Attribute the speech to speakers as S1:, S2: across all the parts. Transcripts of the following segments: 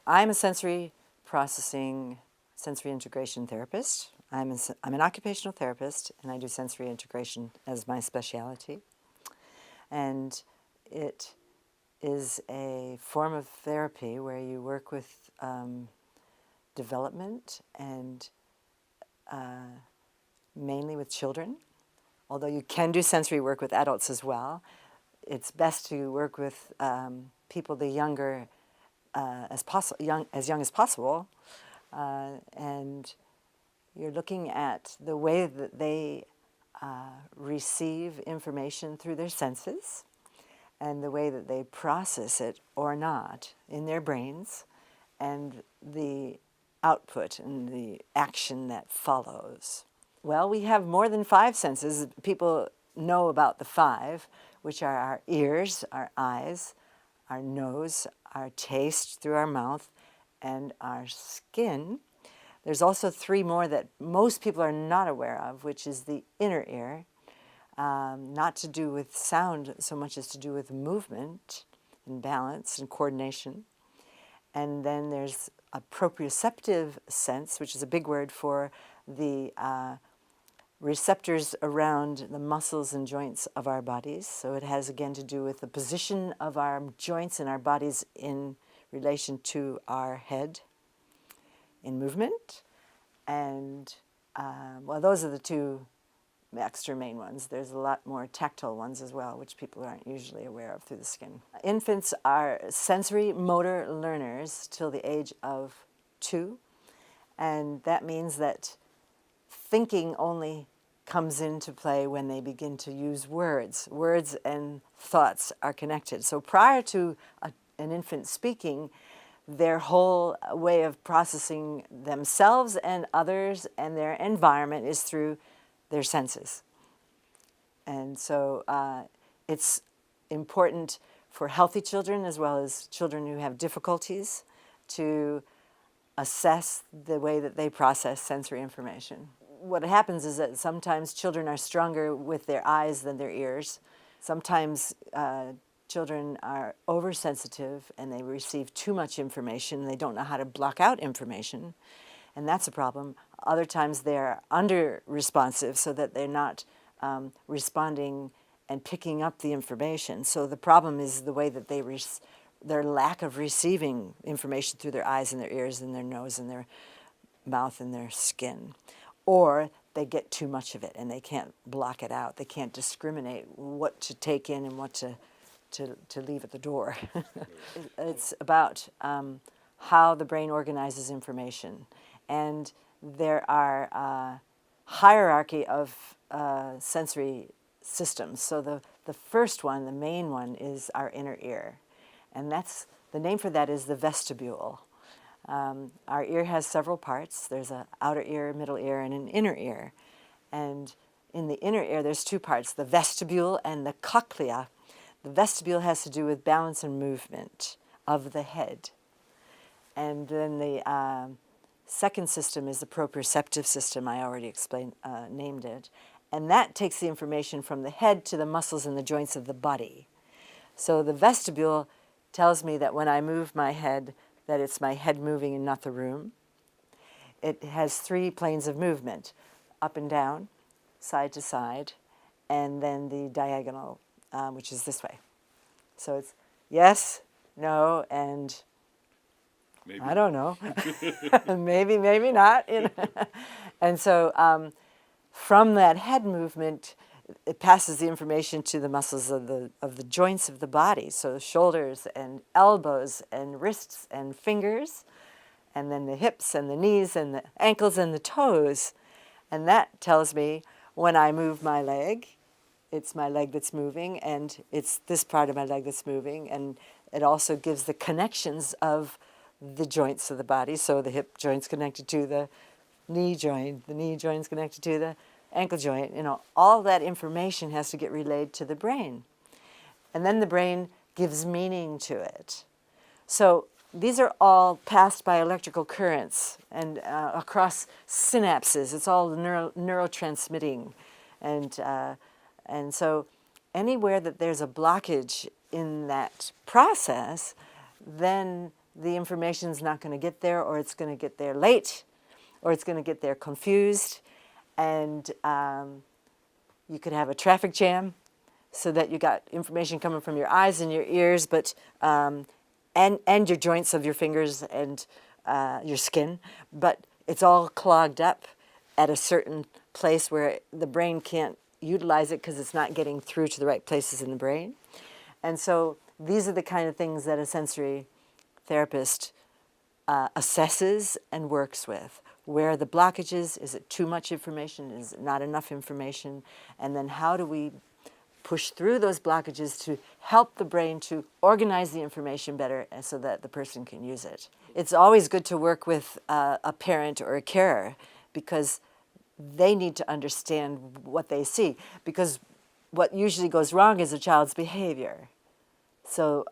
S1: I'm a sensory integration therapist. I'm an occupational therapist, and I do sensory integration as my specialty. And it is a form of therapy where you work with development and mainly with children, although you can do sensory work with adults as well. It's best to work with people the younger as young as possible, and you're looking at the way that they receive information through their senses and the way that they process it or not in their brains, and the output and the action that follows. Well, we have more than 5 senses. People know about the 5, which are our ears, our eyes, our nose, our taste through our mouth, and our skin. There's also 3 more that most people are not aware of, which is the inner ear, not to do with sound so much as to do with movement and balance and coordination. And then there's a proprioceptive sense, which is a big word for the receptors around the muscles and joints of our bodies. So it has again to do with the position of our joints and our bodies in relation to our head in movement. And well, those are the 2 extra main ones. There's a lot more tactile ones as well, which people aren't usually aware of through the skin. Infants are sensory motor learners till the age of 2, and that means that thinking only comes into play when they begin to use words. Words and thoughts are connected. So prior to an infant speaking, their whole way of processing themselves and others and their environment is through their senses. And so it's important for healthy children as well as children who have difficulties to assess the way that they process sensory information. What happens is that sometimes children are stronger with their eyes than their ears. Sometimes children are oversensitive and they receive too much information and they don't know how to block out information, and that's a problem. Other times they're under-responsive so that they're not responding and picking up the information. So the problem is the way that their lack of receiving information through their eyes and their ears and their nose and their mouth and their skin. Or they get too much of it and they can't block it out. They can't discriminate what to take in and what to leave at the door. It's about how the brain organizes information. And there are hierarchy of sensory systems. So the first one, the main one, is our inner ear. And the name for that is the vestibule. Our ear has several parts. There's an outer ear, middle ear, and an inner ear. And in the inner ear, there's 2 parts, the vestibule and the cochlea. The vestibule has to do with balance and movement of the head. And then the second system is the proprioceptive system. I already named it. And that takes the information from the head to the muscles and the joints of the body. So the vestibule tells me that when I move my head, that it's my head moving and not the room. It has 3 planes of movement, up and down, side to side, and then the diagonal, which is this way. So it's yes, no, and maybe. I don't know. maybe, maybe not. And so from that head movement, it passes the information to the muscles of the joints of the body, so shoulders and elbows and wrists and fingers, and then the hips and the knees and the ankles and the toes. And that tells me when I move my leg, it's my leg that's moving, and it's this part of my leg that's moving, and it also gives the connections of the joints of the body. So the hip joint's connected to the knee joint's connected to the ankle joint. All that information has to get relayed to the brain. And then the brain gives meaning to it. So these are all passed by electrical currents and across synapses. It's all neurotransmitting. And so anywhere that there's a blockage in that process, then the information's not going to get there, or it's going to get there late, or it's going to get there confused, and you could have a traffic jam, so that you got information coming from your eyes and your ears, but and your joints of your fingers and your skin, but it's all clogged up at a certain place where the brain can't utilize it because it's not getting through to the right places in the brain. And so these are the kind of things that a sensory therapist assesses and works with. Where are the blockages? Is it too much information? Is it not enough information? And then how do we push through those blockages to help the brain to organize the information better so that the person can use it. It's always good to work with a parent or a carer, because they need to understand what they see. Because what usually goes wrong is a child's behavior. So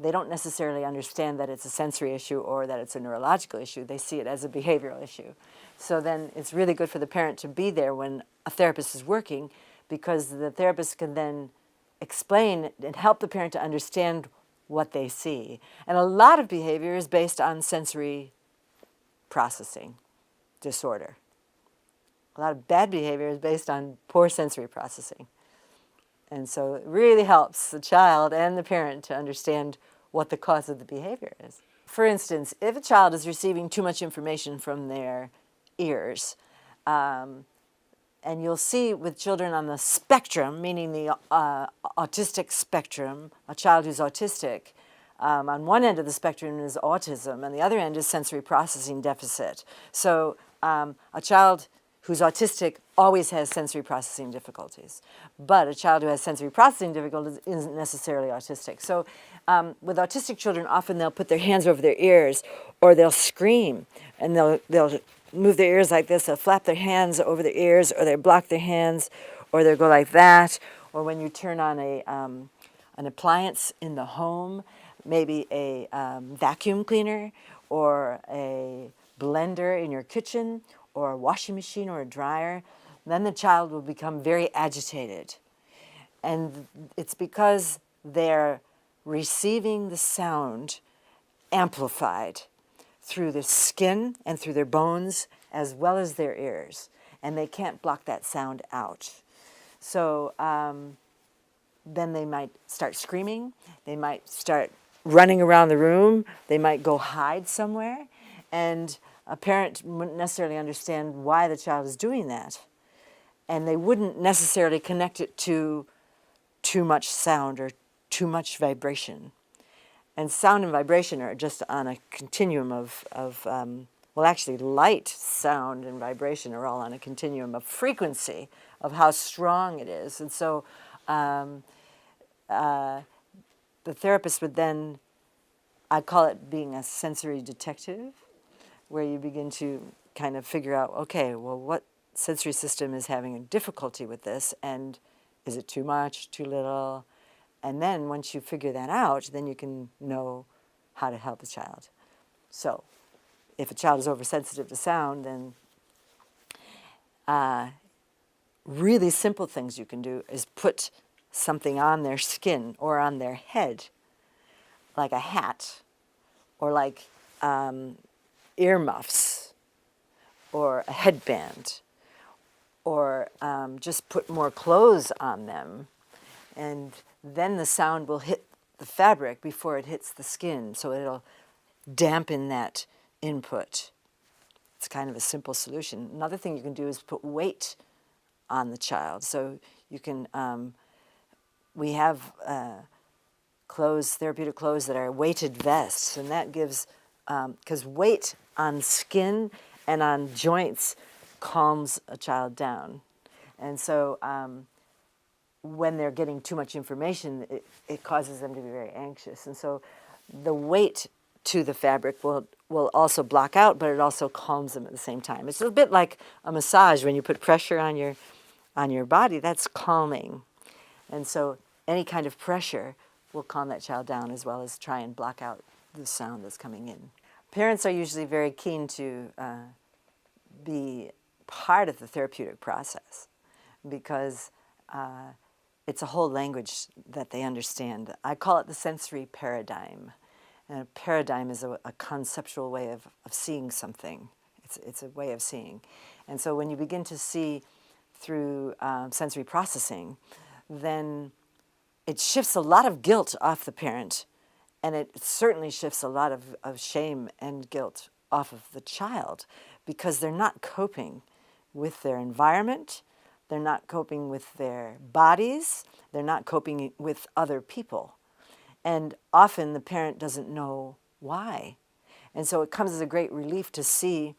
S1: they don't necessarily understand that it's a sensory issue or that it's a neurological issue. They see it as a behavioral issue. So then it's really good for the parent to be there when a therapist is working, because the therapist can then explain and help the parent to understand what they see. And a lot of behavior is based on sensory processing disorder. A lot of bad behavior is based on poor sensory processing. And so it really helps the child and the parent to understand what the cause of the behavior is. For instance, if a child is receiving too much information from their ears, and you'll see with children on the spectrum, meaning the autistic spectrum, a child who's autistic, on one end of the spectrum is autism, and the other end is sensory processing deficit. So a child who's autistic always has sensory processing difficulties. But a child who has sensory processing difficulties isn't necessarily autistic. So with autistic children, often they'll put their hands over their ears, or they'll scream, and they'll move their ears like this, they'll flap their hands over their ears, or they'll block their hands, or they'll go like that. Or when you turn on an appliance in the home, maybe a vacuum cleaner, or a blender in your kitchen, or a washing machine or a dryer, then the child will become very agitated. And it's because they're receiving the sound amplified through their skin and through their bones as well as their ears, and they can't block that sound out. So then they might start screaming, they might start running around the room, they might go hide somewhere, and a parent wouldn't necessarily understand why the child is doing that, and they wouldn't necessarily connect it to too much sound or too much vibration. And sound and vibration are just on a continuum of well, actually, light, sound, and vibration are all on a continuum of frequency of how strong it is. And so the therapist would then, I call it being a sensory detective, where you begin to kind of figure out, okay, well, what sensory system is having a difficulty with this, and is it too much, too little? And then once you figure that out, then you can know how to help the child. So if a child is oversensitive to sound, then really simple things you can do is put something on their skin or on their head, like a hat, or like earmuffs, or a headband, or just put more clothes on them, and then the sound will hit the fabric before it hits the skin, so it'll dampen that input. It's kind of a simple solution. Another thing you can do is put weight on the child. So you can, we have clothes, therapeutic clothes that are weighted vests, and that gives, because weight on skin and on joints calms a child down. And so when they're getting too much information, it causes them to be very anxious. And so the weight to the fabric will also block out, but it also calms them at the same time. It's a bit like a massage. When you put pressure on your body, that's calming. And so any kind of pressure will calm that child down, as well as try and block out the sound that's coming in. Parents are usually very keen to be part of the therapeutic process, because it's a whole language that they understand. I call it the sensory paradigm. And a paradigm is a conceptual way of seeing something. It's a way of seeing. And so when you begin to see through sensory processing, then it shifts a lot of guilt off the parent, and it certainly shifts a lot of shame and guilt off of the child, because they're not coping with their environment, they're not coping with their bodies, they're not coping with other people. And often the parent doesn't know why. And so it comes as a great relief to see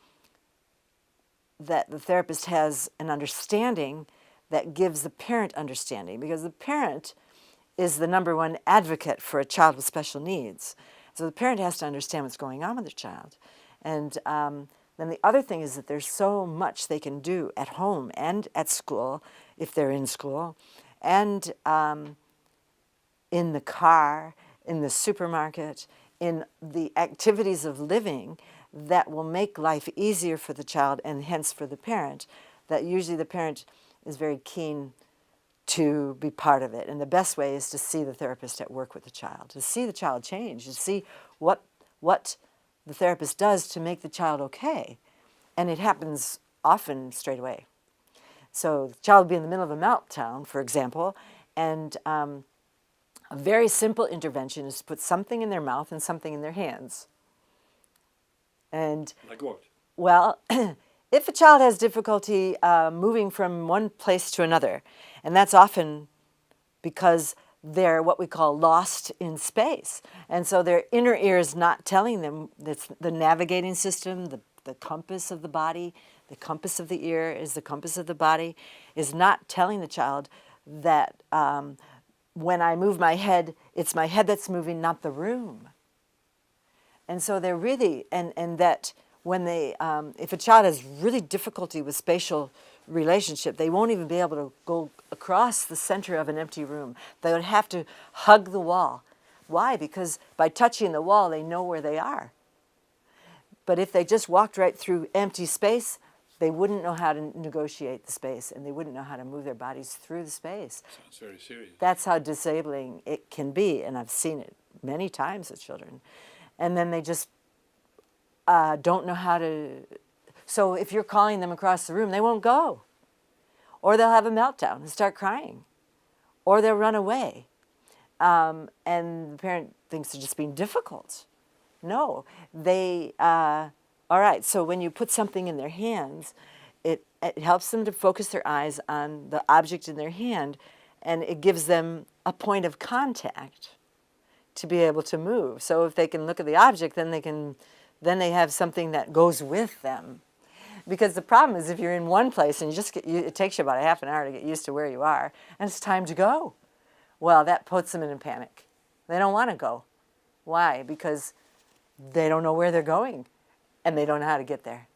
S1: that the therapist has an understanding that gives the parent understanding, because the parent is the number one advocate for a child with special needs. So the parent has to understand what's going on with their child. And then the other thing is that there's so much they can do at home and at school, if they're in school, and in the car, in the supermarket, in the activities of living that will make life easier for the child and hence for the parent, that usually the parent is very keen to be part of it. And the best way is to see the therapist at work with the child, to see the child change, to see what the therapist does to make the child okay. And it happens often straight away. So the child will be in the middle of a meltdown, for example, and a very simple intervention is to put something in their mouth and something in their hands. And
S2: like what?
S1: Well, if a child has difficulty moving from one place to another, and that's often because they're what we call lost in space. And so their inner ear is not telling them, that's the navigating system, the compass of the body, the compass of the ear is the compass of the body, is not telling the child that when I move my head, it's my head that's moving, not the room. And so they're really, and that when they, if a child has really difficulty with spatial relationship, they won't even be able to go across the center of an empty room. They would have to hug the wall. Why? Because by touching the wall, they know where they are. But if they just walked right through empty space, they wouldn't know how to negotiate the space, and they wouldn't know how to move their bodies through the space.
S2: Sounds very serious.
S1: That's how disabling it can be, and I've seen it many times with children. And then they just don't know how to. So if you're calling them across the room, they won't go. Or they'll have a meltdown and start crying. Or they'll run away. And the parent thinks they're just being difficult. No, they, all right, so when you put something in their hands, it helps them to focus their eyes on the object in their hand, and it gives them a point of contact to be able to move. So if they can look at the object, then they have something that goes with them. Because the problem is if you're in one place and it takes you about a half an hour to get used to where you are, and it's time to go. Well, that puts them in a panic. They don't want to go. Why? Because they don't know where they're going, and they don't know how to get there.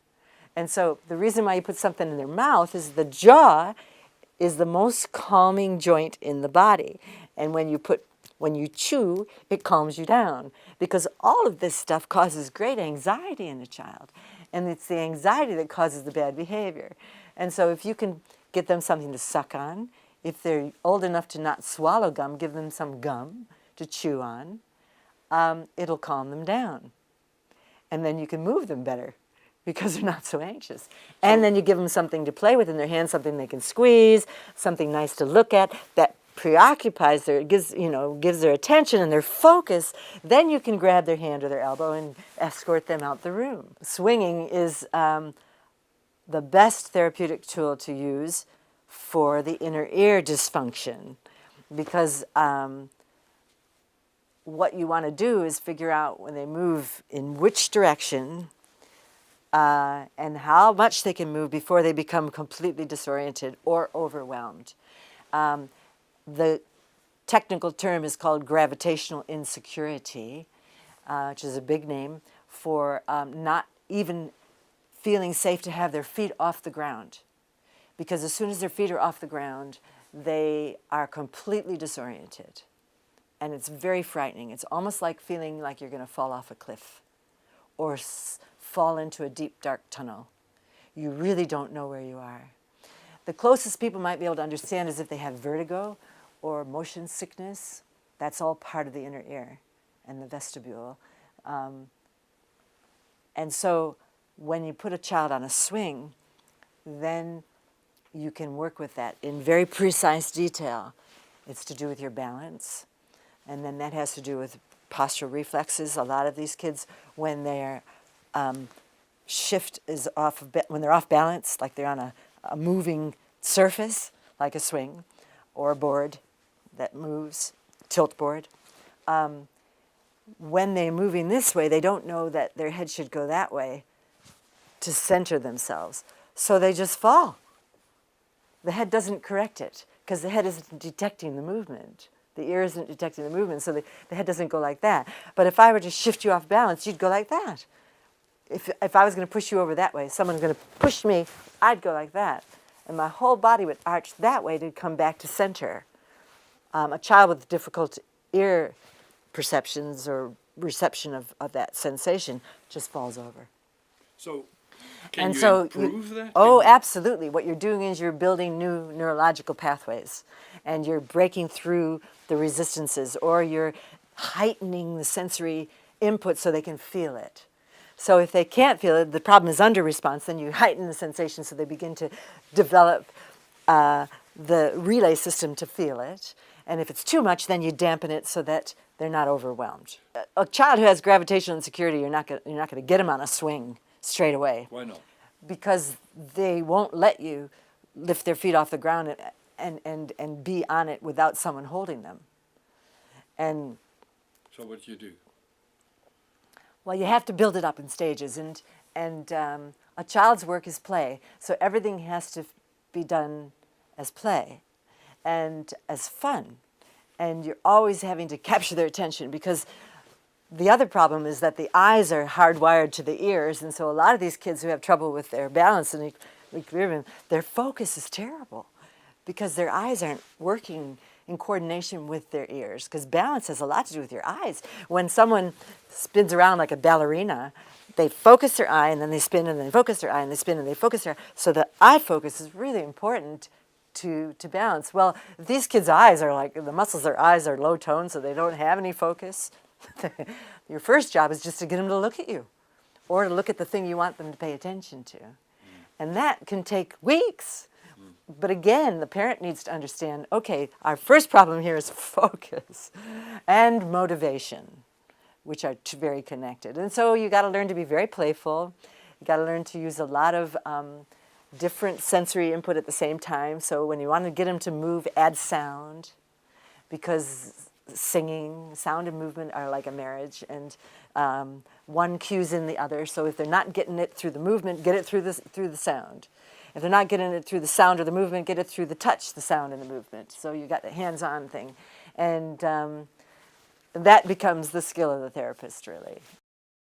S1: And so the reason why you put something in their mouth is the jaw is the most calming joint in the body. And when you chew, it calms you down, because all of this stuff causes great anxiety in a child. And it's the anxiety that causes the bad behavior. And so if you can get them something to suck on, if they're old enough to not swallow gum, give them some gum to chew on, it'll calm them down. And then you can move them better because they're not so anxious. And then you give them something to play with in their hands, something they can squeeze, something nice to look at that preoccupies gives their attention and their focus. Then you can grab their hand or their elbow and escort them out the room. Swinging is the best therapeutic tool to use for the inner ear dysfunction, because what you want to do is figure out when they move in which direction and how much they can move before they become completely disoriented or overwhelmed. The technical term is called gravitational insecurity, which is a big name for not even feeling safe to have their feet off the ground. Because as soon as their feet are off the ground, they are completely disoriented. And it's very frightening. It's almost like feeling like you're going to fall off a cliff or fall into a deep, dark tunnel. You really don't know where you are. The closest people might be able to understand is if they have vertigo or motion sickness. That's all part of the inner ear and the vestibule. And so when you put a child on a swing, then you can work with that in very precise detail. It's to do with your balance, and then that has to do with postural reflexes. A lot of these kids, when their shift is off, when they're off balance, like they're on a moving surface, like a swing or a board that moves, tilt board, when they're moving this way, they don't know that their head should go that way to center themselves. So they just fall. The head doesn't correct it because the head isn't detecting the movement. The ear isn't detecting the movement, so the head doesn't go like that. But if I were to shift you off balance, you'd go like that. If I was going to push you over that way, someone's going to push me, I'd go like that. And my whole body would arch that way to come back to center. A child with difficult ear perceptions or reception of that sensation just falls over.
S2: So can you
S1: so
S2: improve that?
S1: Oh, absolutely. What you're doing is you're building new neurological pathways, and you're breaking through the resistances, or you're heightening the sensory input so they can feel it. So if they can't feel it, the problem is under response, then you heighten the sensation so they begin to develop the relay system to feel it. And if it's too much, then you dampen it so that they're not overwhelmed. A child who has gravitational insecurity, you're not going to get them on a swing straight away.
S2: Why not?
S1: Because they won't let you lift their feet off the ground and be on it without someone holding them. And
S2: So what do you do?
S1: well, you have to build it up in stages, and a child's work is play, so everything has to be done as play and as fun, and you're always having to capture their attention, because the other problem is that the eyes are hardwired to the ears, and so a lot of these kids who have trouble with their balance and equilibrium, their focus is terrible because their eyes aren't working in coordination with their ears, because balance has a lot to do with your eyes. When someone spins around like a ballerina, they focus their eye, and then they spin, and then they focus their eye, and they spin, and they focus their eye. So the eye focus is really important to balance. Well, these kids' eyes are like, the muscles of their eyes are low tone, so they don't have any focus. Your first job is just to get them to look at you, or to look at the thing you want them to pay attention to. And that can take weeks. But again, the parent needs to understand, okay, our first problem here is focus and motivation, which are very connected. And so you got to learn to be very playful. You got to learn to use a lot of different sensory input at the same time. So when you want to get them to move, add sound, because singing, sound and movement are like a marriage, and one cues in the other. So if they're not getting it through the movement, get it through the sound. If they're not getting it through the sound or the movement, get it through the touch, the sound, and the movement. So you got the hands-on thing. And that becomes the skill of the therapist, really.